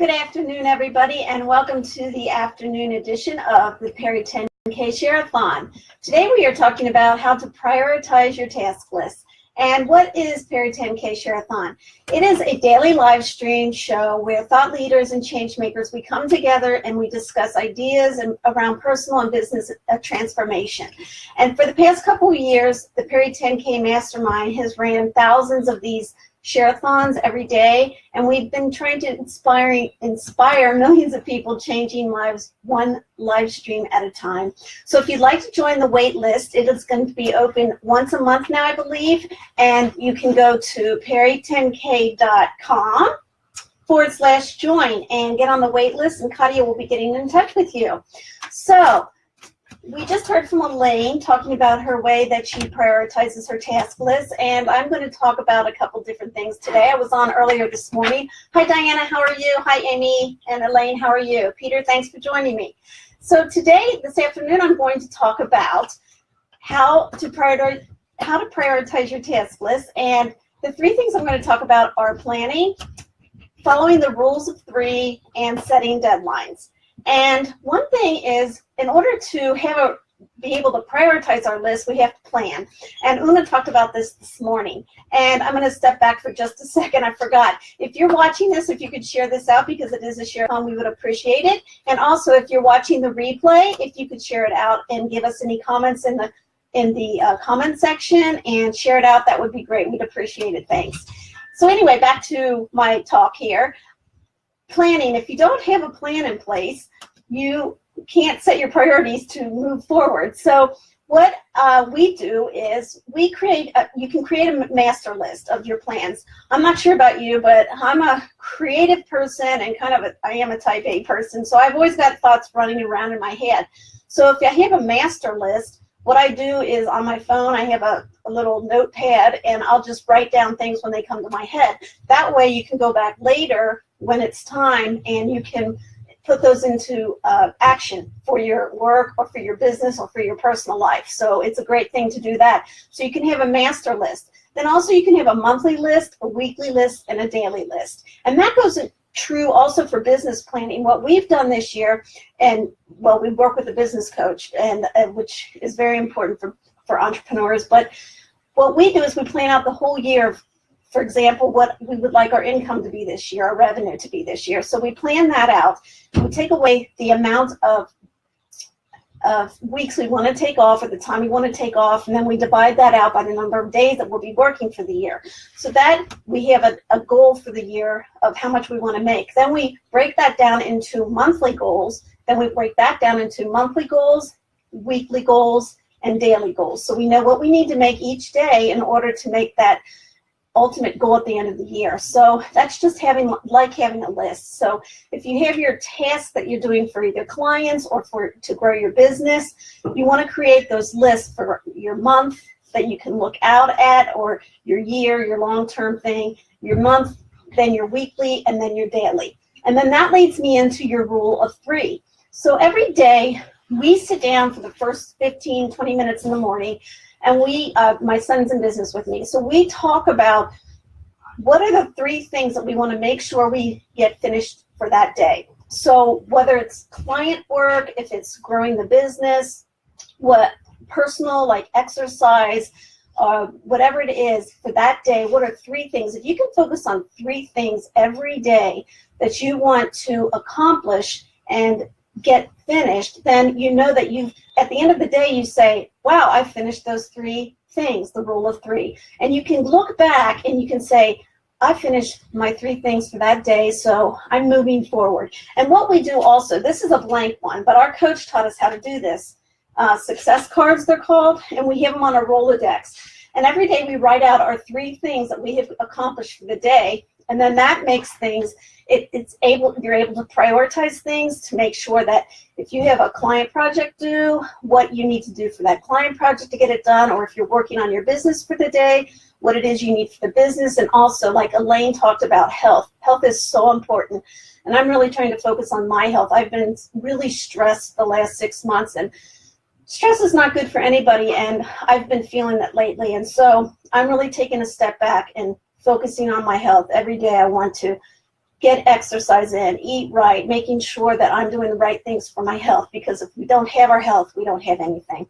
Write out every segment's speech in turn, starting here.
Good afternoon, everybody, and welcome to the afternoon edition of the Peri10K Share-a-thon. Today we are talking about how to prioritize your task list. And what is Peri10K Share-a-thon? It is a daily live stream show where thought leaders and change makers, we come together and we discuss ideas around personal and business transformation. And for the past couple of years, the Peri10K Mastermind has ran thousands of these share-a-thons every day, and we've been trying to inspire millions of people, changing lives one live stream at a time. So if you'd like to join the wait list, it is going to be open once a month now, I believe, and you can go to peri10k.com/join and get on the wait list, and Katia will be getting in touch with you. So we just heard from Elaine talking about her way that she prioritizes her task list, and I'm going to talk about a couple different things today. I was on earlier this morning. Hi, Diana, how are you? Hi, Amy and Elaine, how are you? Peter, thanks for joining me. So today, this afternoon, I'm going to talk about how to prioritize your task list, and the three things I'm going to talk about are planning, following the rules of three, and setting deadlines. And one thing is, in order to be able to prioritize our list, we have to plan. And Una talked about this morning. And I'm going to step back for just a second. I forgot. If you're watching this, if you could share this out, because it is a share-a-thon, we would appreciate it. And also, if you're watching the replay, if you could share it out and give us any comments in the comment section and share it out, that would be great. We'd appreciate it. Thanks. So anyway, back to my talk here. Planning. If you don't have a plan in place, you can't set your priorities to move forward. So what we do is you can create a master list of your plans. I'm not sure about you, but I'm a creative person and I am a type A person, so I've always got thoughts running around in my head. So if I have a master list, what I do is on my phone, I have a little notepad, and I'll just write down things when they come to my head. That way you can go back later when it's time, and you can put those into action for your work or for your business or for your personal life. So it's a great thing to do that. So you can have a master list. Then also you can have a monthly list, a weekly list, and a daily list. And that goes true also for business planning. What we've done this year, and well, we work with a business coach, and which is very important for entrepreneurs, but what we do is we plan out the whole year. For example, what we would like our income to be this year, our revenue to be this year. So we plan that out. We take away the amount of weeks we want to take off, or the time we want to take off, and then we divide that out by the number of days that we'll be working for the year. So that we have a goal for the year of how much we want to make. Then we break that down into monthly goals. Then we break that down into monthly goals, weekly goals, and daily goals. So we know what we need to make each day in order to make that ultimate goal at the end of the year. So that's just having a list. So if you have your tasks that you're doing for either clients or to grow your business, you want to create those lists for your month that you can look out at, or your year, your long-term thing, your month, then your weekly, and then your daily. And then that leads me into your rule of three. So every day we sit down for the first 15, 20 minutes in the morning, and my son's in business with me, so we talk about what are the three things that we want to make sure we get finished for that day. So whether it's client work, if it's growing the business, what personal, like exercise, whatever it is for that day, what are three things? If you can focus on three things every day that you want to accomplish and get finished, then you know that at the end of the day, you say, wow, I finished those three things, the rule of three. And you can look back and you can say, I finished my three things for that day, so I'm moving forward. And what we do also, this is a blank one, but our coach taught us how to do this. Success cards, they're called, and we have them on a Rolodex. And every day we write out our three things that we have accomplished for the day, and then that makes things, you're able to prioritize things to make sure that if you have a client project due, what you need to do for that client project to get it done, or if you're working on your business for the day, what it is you need for the business. And also, like Elaine talked about, health. Health is so important, and I'm really trying to focus on my health. I've been really stressed the last 6 months, and stress is not good for anybody, and I've been feeling that lately. And so I'm really taking a step back and focusing on my health. Every day I want to get exercise in, eat right, making sure that I'm doing the right things for my health, because if we don't have our health, we don't have anything.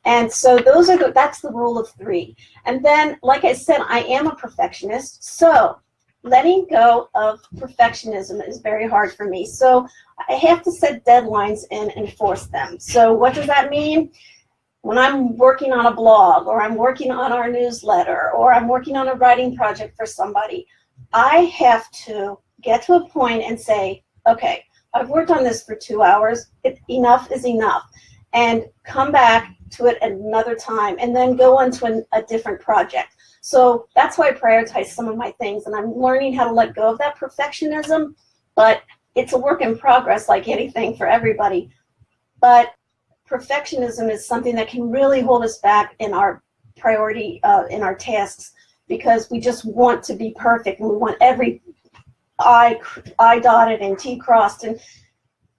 And so that's the rule of 3. And then, like I said, I am a perfectionist, so letting go of perfectionism is very hard for me. So I have to set deadlines and enforce them. So what does that mean? When I'm working on a blog, or I'm working on our newsletter, or I'm working on a writing project for somebody, I have to get to a point and say, okay, I've worked on this for 2 hours. Enough is enough. And come back to it another time, and then go on to a different project. So that's why I prioritize some of my things, and I'm learning how to let go of that perfectionism, but it's a work in progress like anything for everybody. But perfectionism is something that can really hold us back in our priority, in our tasks, because we just want to be perfect, and we want every I dotted and T crossed, and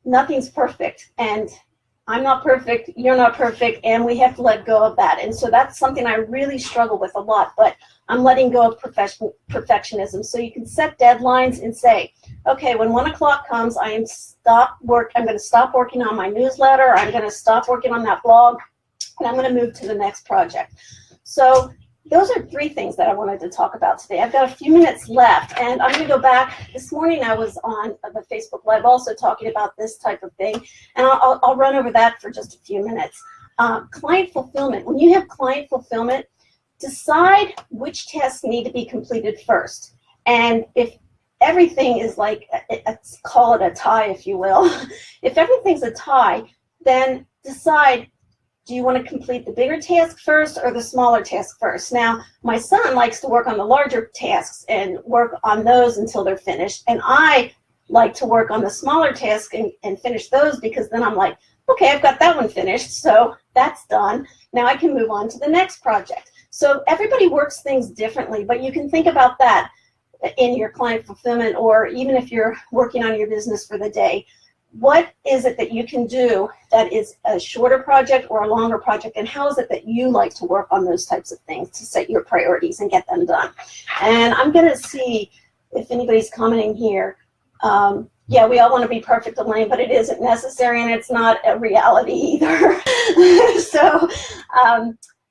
nothing's perfect. And I'm not perfect, you're not perfect, and we have to let go of that. And so that's something I really struggle with a lot, but I'm letting go of perfectionism. So you can set deadlines and say, okay, when 1 o'clock comes, I'm going to stop working on my newsletter, I'm going to stop working on that blog, and I'm going to move to the next project. So those are 3 things that I wanted to talk about today. I've got a few minutes left, and I'm going to go back. This morning I was on the Facebook Live also talking about this type of thing, and I'll run over that for just a few minutes. Client fulfillment. When you have client fulfillment, decide which tasks need to be completed first. And if everything is like, let's call it a tie, if you will, if everything's a tie, then decide, do you want to complete the bigger task first or the smaller task first? Now, my son likes to work on the larger tasks and work on those until they're finished. And I like to work on the smaller tasks and finish those, because then I'm like, okay, I've got that one finished, so that's done. Now I can move on to the next project. So everybody works things differently, but you can think about that in your client fulfillment, or even if you're working on your business for the day. What is it that you can do that is a shorter project or a longer project, and how is it that you like to work on those types of things to set your priorities and get them done? And I'm going to see if anybody's commenting here. Yeah, we all want to be perfect, Elaine, but it isn't necessary, and it's not a reality either. So,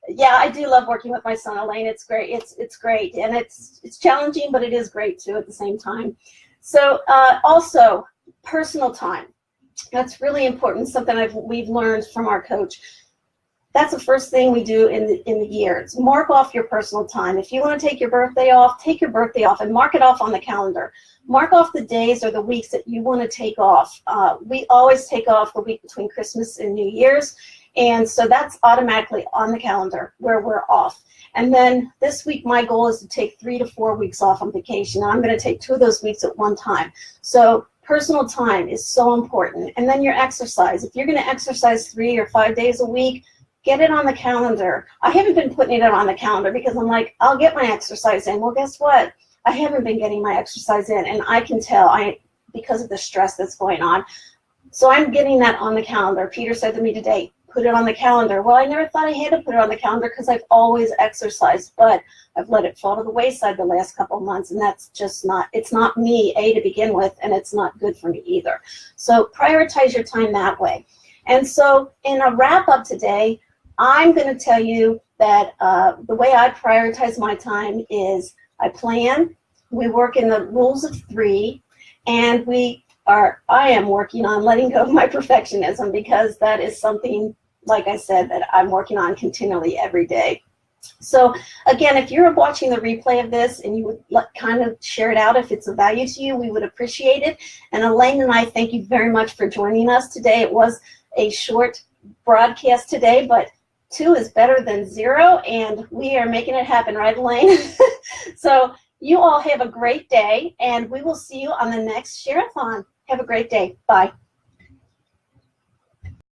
yeah, I do love working with my son, Elaine. It's great. It's great, and it's challenging, but it is great too at the same time. So, also, personal time. That's really important, something we've learned from our coach. That's the first thing we do in the year. It's mark off your personal time. If you want to take your birthday off, take your birthday off and mark it off on the calendar. Mark off the days or the weeks that you want to take off. We always take off the week between Christmas and New Year's, and so that's automatically on the calendar where we're off. And then this week, my goal is to take 3 to 4 weeks off on vacation. I'm going to take 2 of those weeks at one time. So personal time is so important. And then your exercise. If you're going to exercise 3 or 5 days a week, get it on the calendar. I haven't been putting it on the calendar because I'm like, I'll get my exercise in. Well, guess what? I haven't been getting my exercise in, and I can tell because of the stress that's going on. So I'm getting that on the calendar. Peter said to me today, put it on the calendar. Well, I never thought I had to put it on the calendar because I've always exercised, but I've let it fall to the wayside the last couple of months, and that's just it's not me, to begin with, and it's not good for me either. So prioritize your time that way. And so in a wrap up today, I'm going to tell you that the way I prioritize my time is I plan, we work in the rules of 3, and I am working on letting go of my perfectionism, because that is something, like I said, that I'm working on continually every day. So again, if you're watching the replay of this and you would kind of share it out if it's of value to you, we would appreciate it. And Elaine and I thank you very much for joining us today. It was a short broadcast today, but 2 is better than 0, and we are making it happen, right, Elaine? So you all have a great day, and we will see you on the next Share-a-thon. Have a great day. Bye.